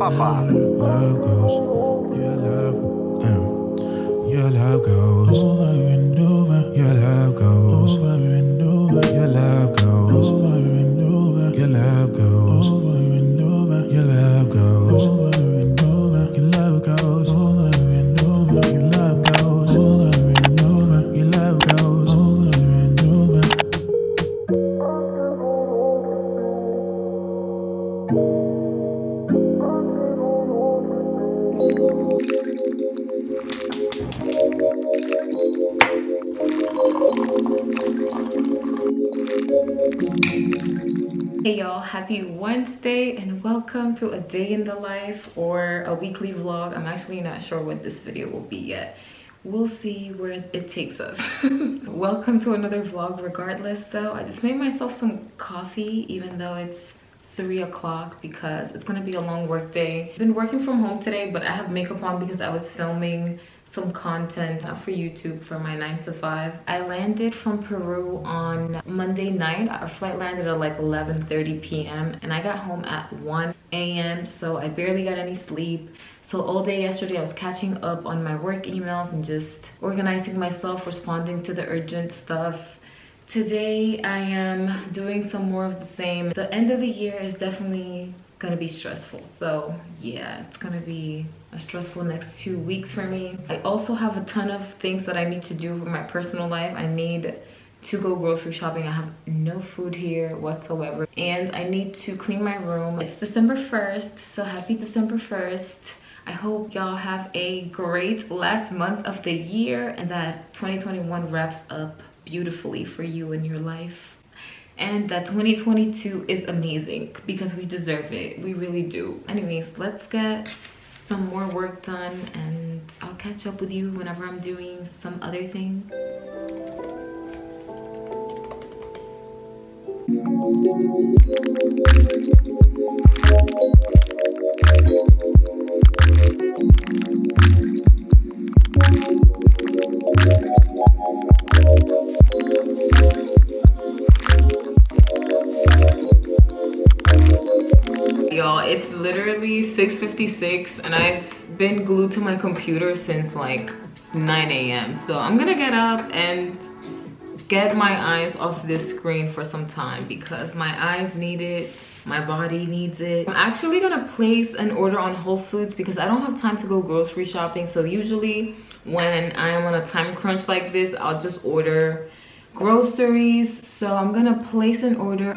Papa. Love goes, your love, your love goes over and over. Your love goes over and over. Your love goes over and over. Your love goes over and over. Your love goes over and over. Your love goes over and over. Your love goes over and over. Your love goes over and over. Hey y'all, happy Wednesday and welcome to a day in the life or a weekly vlog. I'm actually not sure what this video will be yet. We'll see where it takes us. Welcome to another vlog regardless though. I just made myself some coffee even though it's 3 o'clock because it's gonna be a long work day. I've been working from home today, but I have makeup on because I was filming some content for YouTube for my 9 to 5. I landed from Peru on Monday night. Our flight landed at like 11:30 p.m. and I got home at 1 a.m. so I barely got any sleep. So all day yesterday I was catching up on my work emails and just organizing myself, responding to the urgent stuff. Today I am doing some more of the same. The end of the year is definitely gonna be stressful, so yeah, it's gonna be a stressful next 2 weeks for me. I also have a ton of things that I need to do for my personal life. I need to go grocery shopping. I have no food here whatsoever, and I need to clean my room. It's December 1st, so happy December 1st. I hope y'all have a great last month of the year and that 2021 wraps up beautifully for you in your life, and that 2022 is amazing because we deserve it. We really do. Anyways, let's get some more work done and I'll catch up with you whenever I'm doing some other thing. Y'all, it's literally 6:56 and I've been glued to my computer since like 9 a.m. so I'm gonna get up and get my eyes off this screen for some time because my eyes need it, my body needs it. I'm actually gonna place an order on Whole Foods because I don't have time to go grocery shopping. So usually when I am on a time crunch like this, I'll just order groceries. So I'm gonna place an order.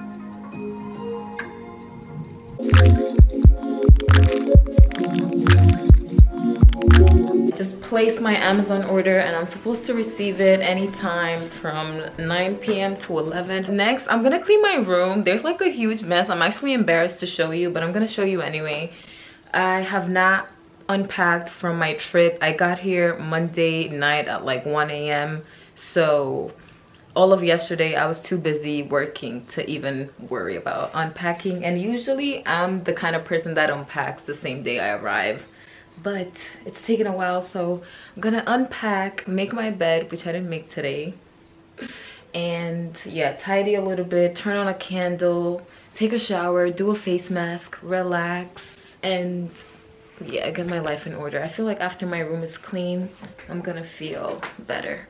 Just placed my Amazon order and I'm supposed to receive it anytime from 9 p.m. to 11. Next, I'm gonna clean my room. There's like a huge mess. I'm actually embarrassed to show you, but I'm gonna show you anyway. I have not unpacked from my trip. I got here Monday night at like 1 a.m. so all of yesterday I was too busy working to even worry about unpacking, and usually I'm the kind of person that unpacks the same day I arrive, but it's taken a while. So I'm gonna unpack, make my bed, which I didn't make today, and yeah, tidy a little bit, turn on a candle, take a shower, do a face mask, relax, and yeah, get my life in order. I feel like after my room is clean, I'm gonna feel better.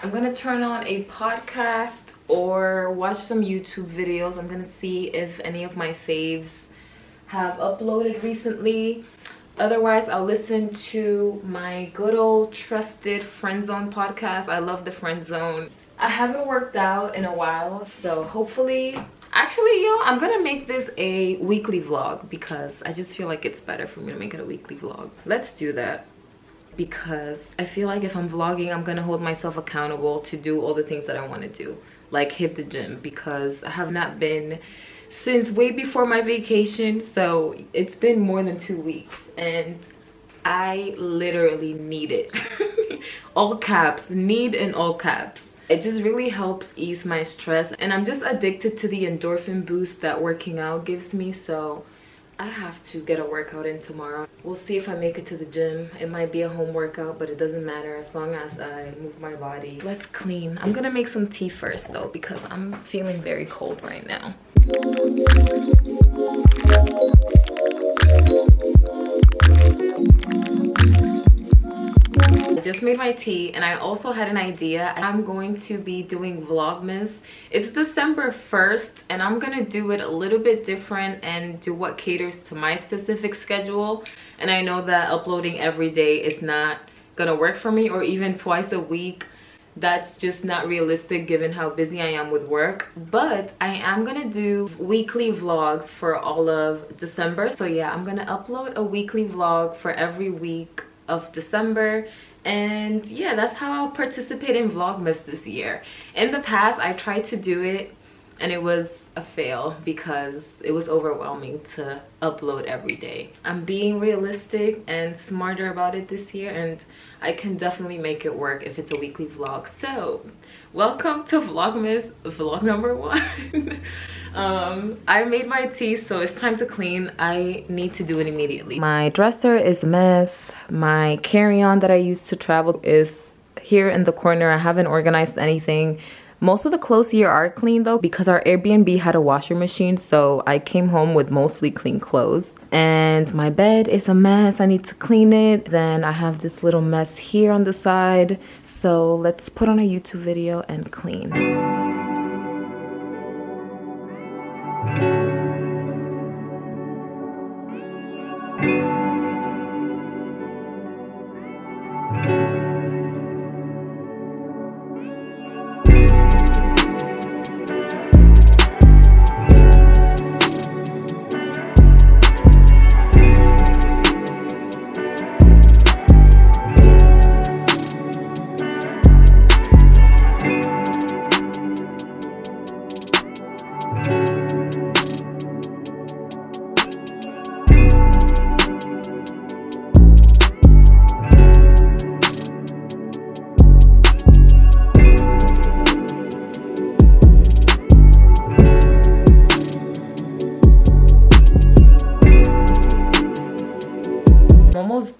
I'm gonna turn on a podcast or watch some YouTube videos. I'm gonna see if any of my faves have uploaded recently. Otherwise, I'll listen to my good old trusted Friend Zone podcast. I love the Friend Zone. I haven't worked out in a while, so hopefully, actually, yo, I'm gonna make this a weekly vlog because I just feel like it's better for me to make it a weekly vlog. Let's do that, because I feel like if I'm vlogging, I'm gonna hold myself accountable to do all the things that I want to do, like hit the gym, because I have not been since way before my vacation. So it's been more than 2 weeks and I literally need it. All caps, need in all caps. It just really helps ease my stress, and I'm just addicted to the endorphin boost that working out gives me. So I have to get a workout in tomorrow. We'll see if I make it to the gym. It might be a home workout, but it doesn't matter as long as I move my body. Let's clean. I'm gonna make some tea first though, because I'm feeling very cold right now. I just made my tea, and I also had an idea. I'm going to be doing Vlogmas. It's December 1st, and I'm gonna do it a little bit different and do what caters to my specific schedule. And I know that uploading every day is not gonna work for me, or even twice a week. That's just not realistic given how busy I am with work. But I am gonna do weekly vlogs for all of December. So yeah, I'm gonna upload a weekly vlog for every week of December. And yeah, that's how I'll participate in Vlogmas this year. In the past, I tried to do it and it was a fail because it was overwhelming to upload every day. I'm being realistic and smarter about it this year, and I can definitely make it work if it's a weekly vlog. So welcome to Vlogmas vlog number 1. I made my tea, so it's time to clean. I need to do it immediately. My dresser is a mess. My carry-on that I used to travel is here in the corner. I haven't organized anything. Most of the clothes here are clean though, because our Airbnb had a washing machine, so I came home with mostly clean clothes. And my bed is a mess. I need to clean it. Then I have this little mess here on the side. So let's put on a YouTube video and clean.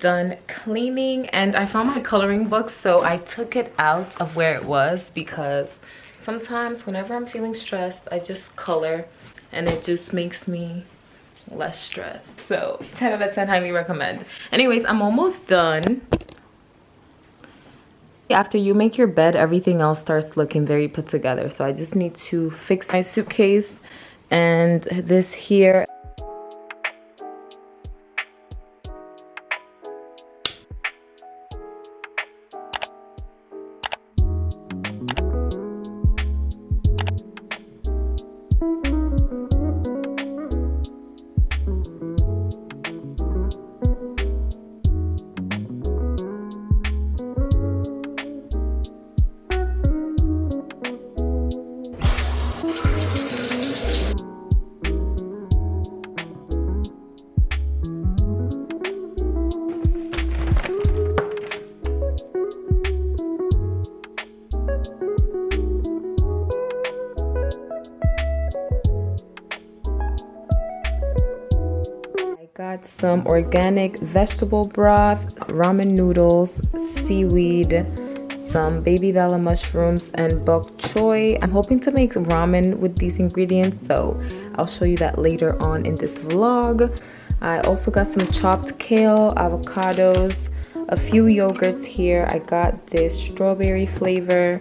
Done cleaning, and I found my coloring book, so I took it out of where it was because sometimes whenever I'm feeling stressed, I just color and it just makes me less stressed. So 10 out of 10, highly recommend. Anyways, I'm almost done. After you make your bed, everything else starts looking very put together. So I just need to fix my suitcase and this here. Got some organic vegetable broth, ramen noodles, seaweed, some baby bella mushrooms, and bok choy. I'm hoping to make ramen with these ingredients, so I'll show you that later on in this vlog. I also got some chopped kale, avocados, a few yogurts here. I got this strawberry flavor,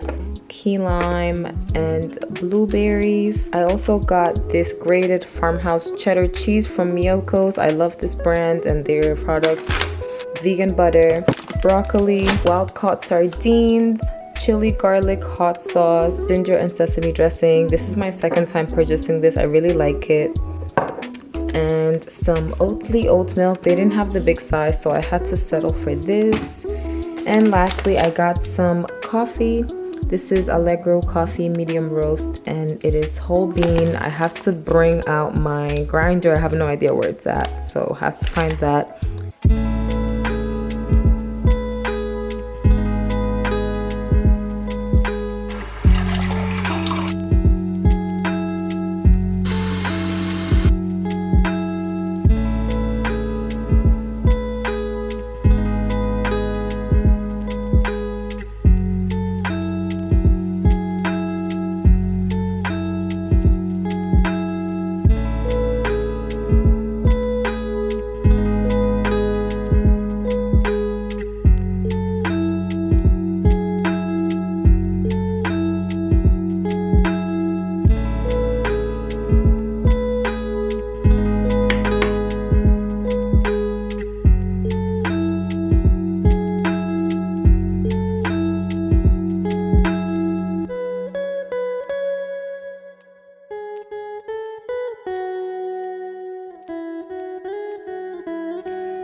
key lime, and blueberries. I also got this grated farmhouse cheddar cheese from Miyoko's. I love this brand and their products. Vegan butter, broccoli, wild caught sardines, chili garlic hot sauce, ginger and sesame dressing. This is my second time purchasing this. I really like it. And some Oatly oat milk. They didn't have the big size, so I had to settle for this. And lastly, I got some coffee. This is Allegro coffee medium roast, and it is whole bean. I have to bring out my grinder. I have no idea where it's at, so I have to find that.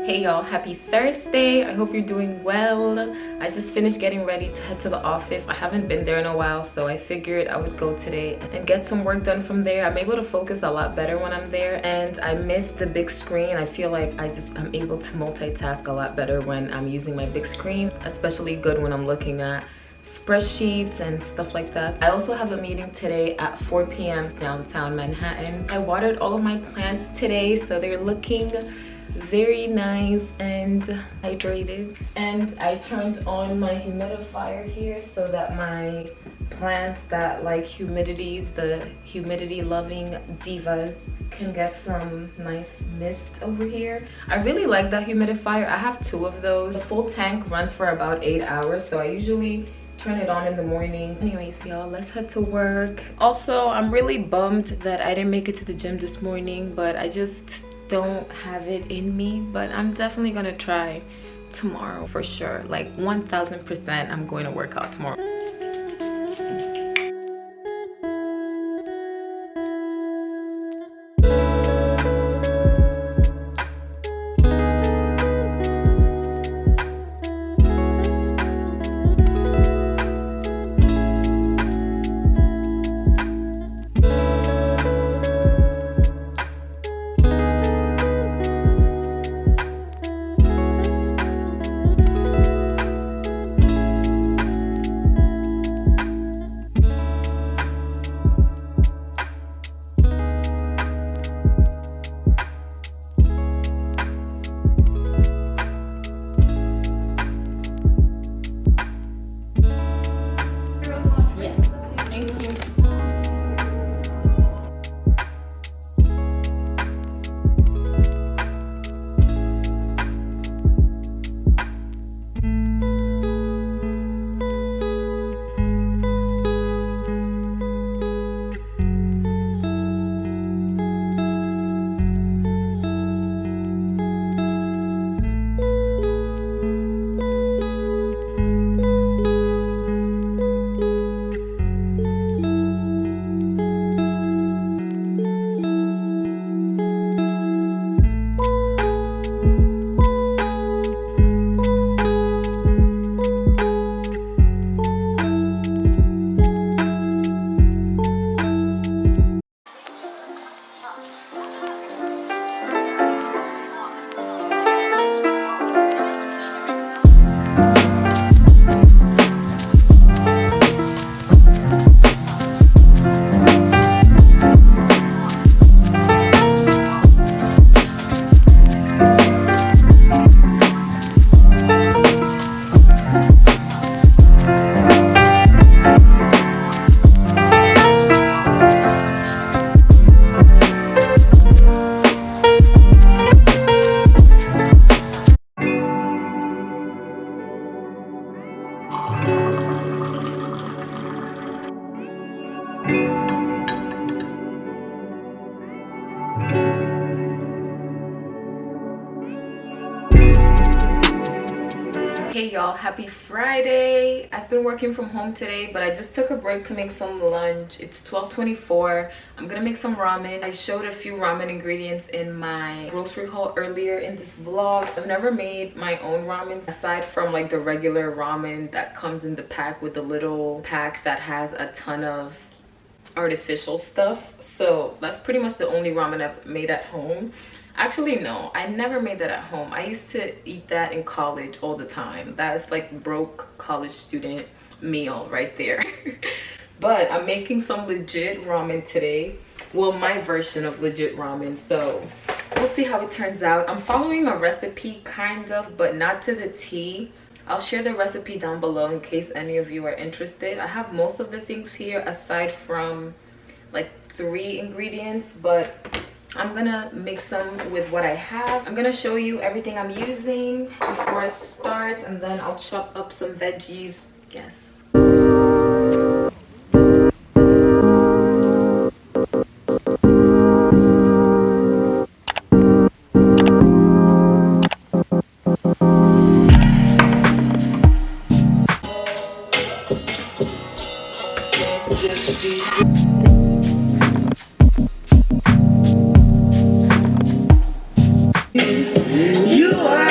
Hey y'all, happy Thursday. I hope you're doing well. I just finished getting ready to head to the office. I haven't been there in a while, so I figured I would go today and get some work done from there. I'm able to focus a lot better when I'm there, and I miss the big screen. I feel like I'm able to multitask a lot better when I'm using my big screen, especially good when I'm looking at spreadsheets and stuff like that. I also have a meeting today at 4 p.m. downtown Manhattan. I watered all of my plants today, so they're looking very nice and hydrated, and I turned on my humidifier here so that my plants that like humidity, the humidity loving divas, can get some nice mist over here. I really like that humidifier. I have 2 of those. The full tank runs for about 8 hours, so I usually turn it on in the morning. Anyways, y'all, let's head to work. Also, I'm really bummed that I didn't make it to the gym this morning, but I just don't have it in me. But I'm definitely gonna try tomorrow for sure. Like 1000% I'm going to work out tomorrow. Hey y'all, happy Friday. I've been working from home today, but I just took a break to make some lunch. It's 12:24. I'm gonna make some ramen. I showed a few ramen ingredients in my grocery haul earlier in this vlog. I've never made my own ramen aside from like the regular ramen that comes in the pack with the little pack that has a ton of artificial stuff. So that's pretty much the only ramen I've made at home. Actually, no, I never made that at home. I used to eat that in college all the time. That's like broke college student meal right there. But I'm making some legit ramen today. Well, my version of legit ramen. So we'll see how it turns out. I'm following a recipe kind of, but not to the T. I'll share the recipe down below in case any of you are interested. I have most of the things here aside from like 3 ingredients, but I'm gonna mix some with what I have. I'm gonna show you everything I'm using before I start, and then I'll chop up some veggies. Yes. You are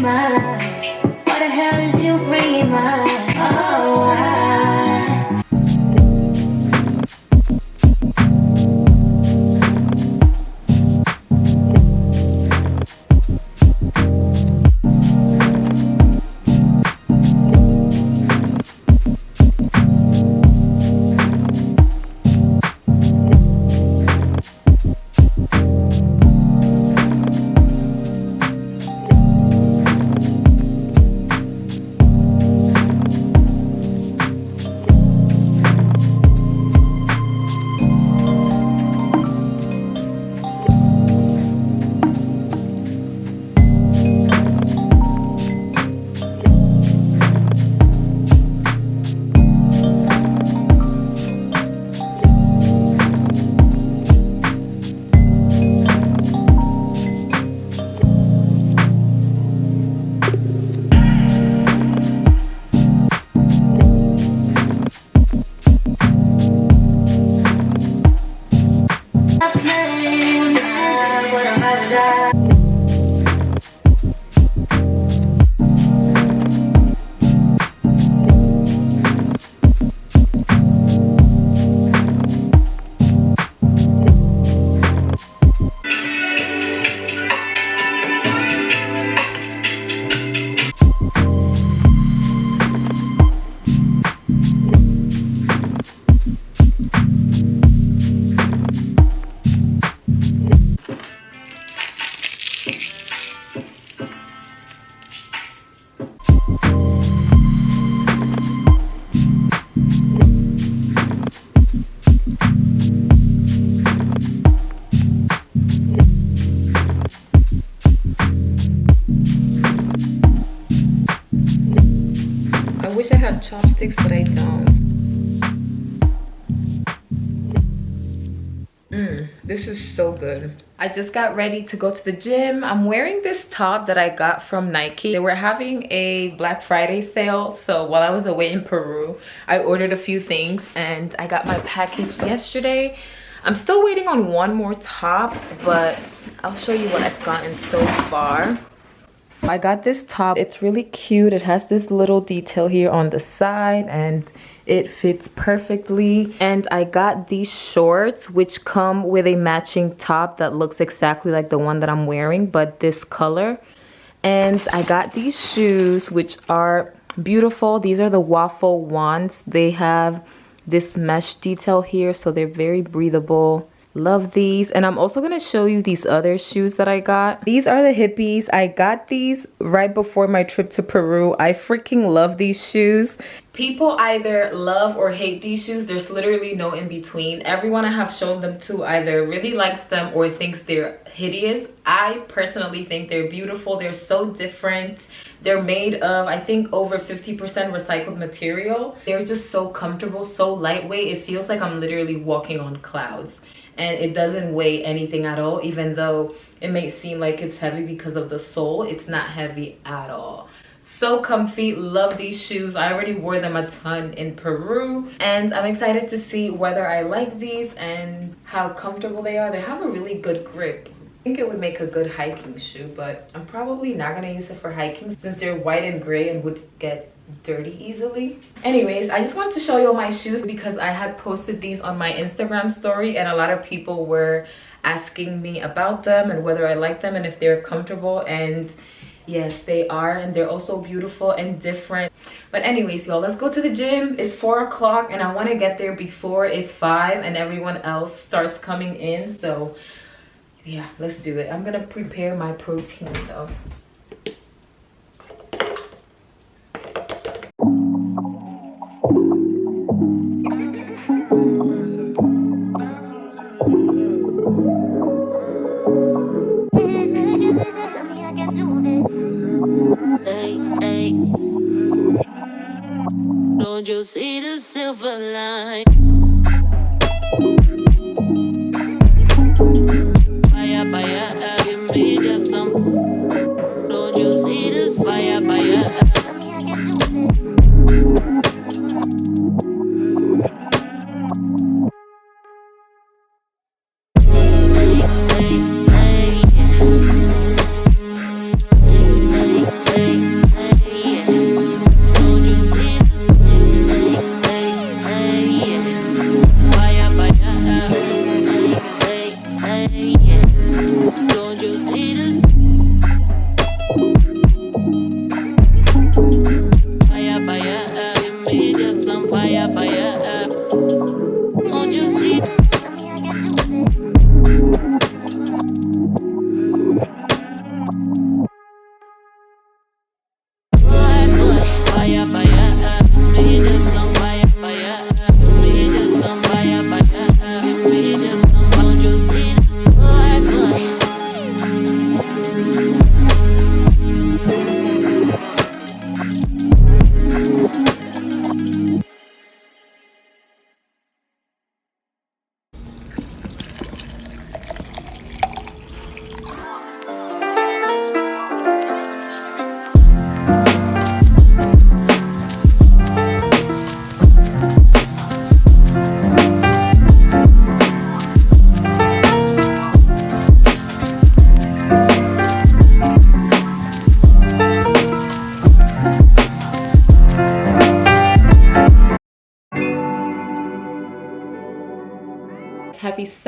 my life? What the hell is you bringing my life? Oh, why? I wish I had chopsticks, but I don't. This is so good. I just got ready to go to the gym. I'm wearing this top that I got from Nike. They were having a Black Friday sale, so while I was away in Peru, I ordered a few things and I got my package yesterday. I'm still waiting on one more top, but I'll show you what I've gotten so far. I got this top. It's really cute. It has this little detail here on the side and it fits perfectly. And I got these shorts which come with a matching top that looks exactly like the one that I'm wearing, but this color. And I got these shoes which are beautiful. These are the waffle ones. They have this mesh detail here, so they're very breathable. Love these. And I'm also going to show you these other shoes that I got. These are the hippies. I got these right before my trip to Peru. I freaking love these shoes. People either love or hate these shoes. There's literally no in between. Everyone I have shown them to either really likes them or thinks they're hideous. I personally think they're beautiful. They're so different. They're made of, I think, over 50% recycled material. They're just so comfortable, so lightweight. It feels like I'm literally walking on clouds. And it doesn't weigh anything at all, even though it may seem like it's heavy because of the sole. It's not heavy at all. So comfy. Love these shoes. I already wore them a ton in Peru, and I'm excited to see whether I like these and how comfortable they are. They have a really good grip. I think it would make a good hiking shoe, but I'm probably not gonna use it for hiking since they're white and gray and would get dirty easily. Anyways, I just wanted to show you all my shoes because I had posted these on my Instagram story and a lot of people were asking me about them and whether I like them and if they're comfortable, and yes, they are, and they're also beautiful and different. But anyways, y'all, let's go to the gym. It's 4 o'clock and I want to get there before it's 5 and everyone else starts coming in. So yeah, let's do it. I'm gonna prepare my protein though. Don't you see the silver line? Fire, fire, give me just some. Don't you see this fire, fire? Tell me I can do this. Hey, hey, hey.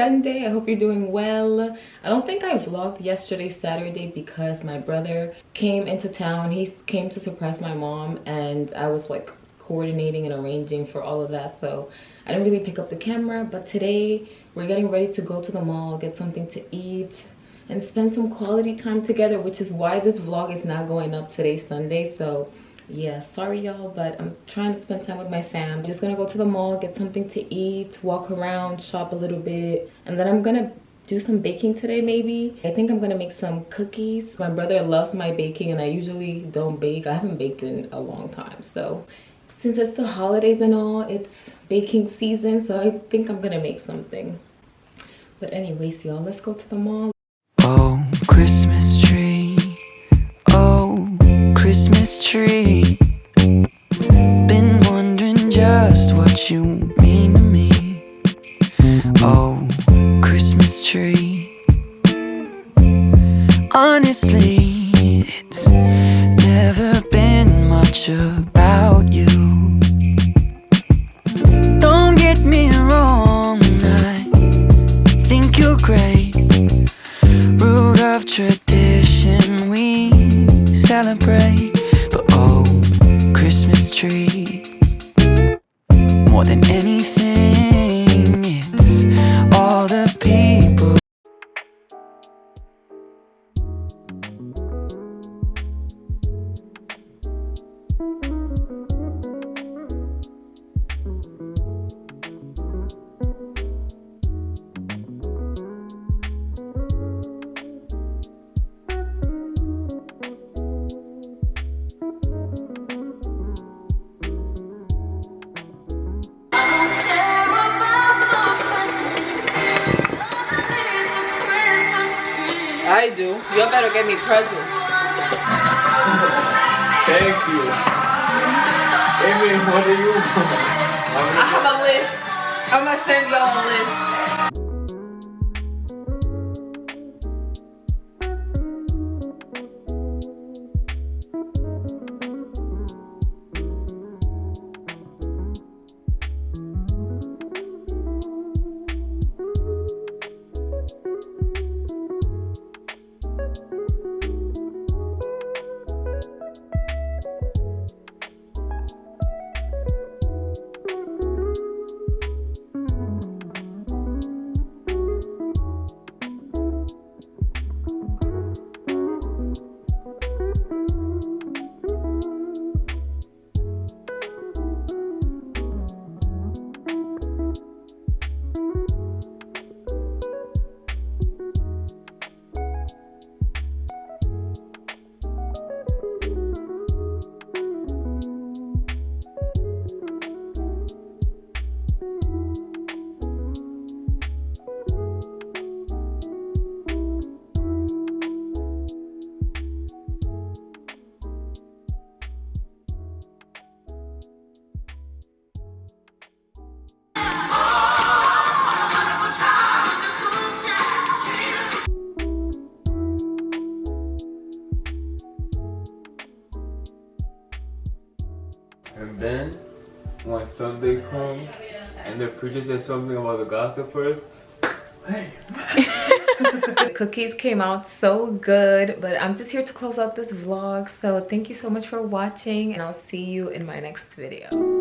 Sunday. I hope you're doing well. I don't think I vlogged yesterday, Saturday, because my brother came into town. He came to surprise my mom, and I was like coordinating and arranging for all of that, so I didn't really pick up the camera. But today we're getting ready to go to the mall, get something to eat, and spend some quality time together, which is why this vlog is not going up today, Sunday. So yeah, sorry y'all, but I'm trying to spend time with my fam. Just gonna go to the mall, get something to eat, walk around, shop a little bit, and then I'm gonna do some baking today maybe. I think I'm gonna make some cookies. My brother loves my baking and I usually don't bake. I haven't baked in a long time, so since it's the holidays and all, it's baking season, so I think I'm gonna make something. But anyways, y'all, let's go to the mall. Oh, Christmas tree. Oh, Christmas tree. Been wondering just what you mean to me. Oh, Christmas tree. Honestly, it's never been much about you. Don't get me wrong, I think you're great. Root of tradition we celebrate. But oh, Christmas tree, more than anything, it's all the people. I do. Y'all better get me presents. Thank you. Amy, what do you want? I have a list. I'm gonna send y'all a list. And then, when Sunday comes and the preacher says something about the gossipers, hey. The cookies came out so good, but I'm just here to close out this vlog. So thank you so much for watching, and I'll see you in my next video.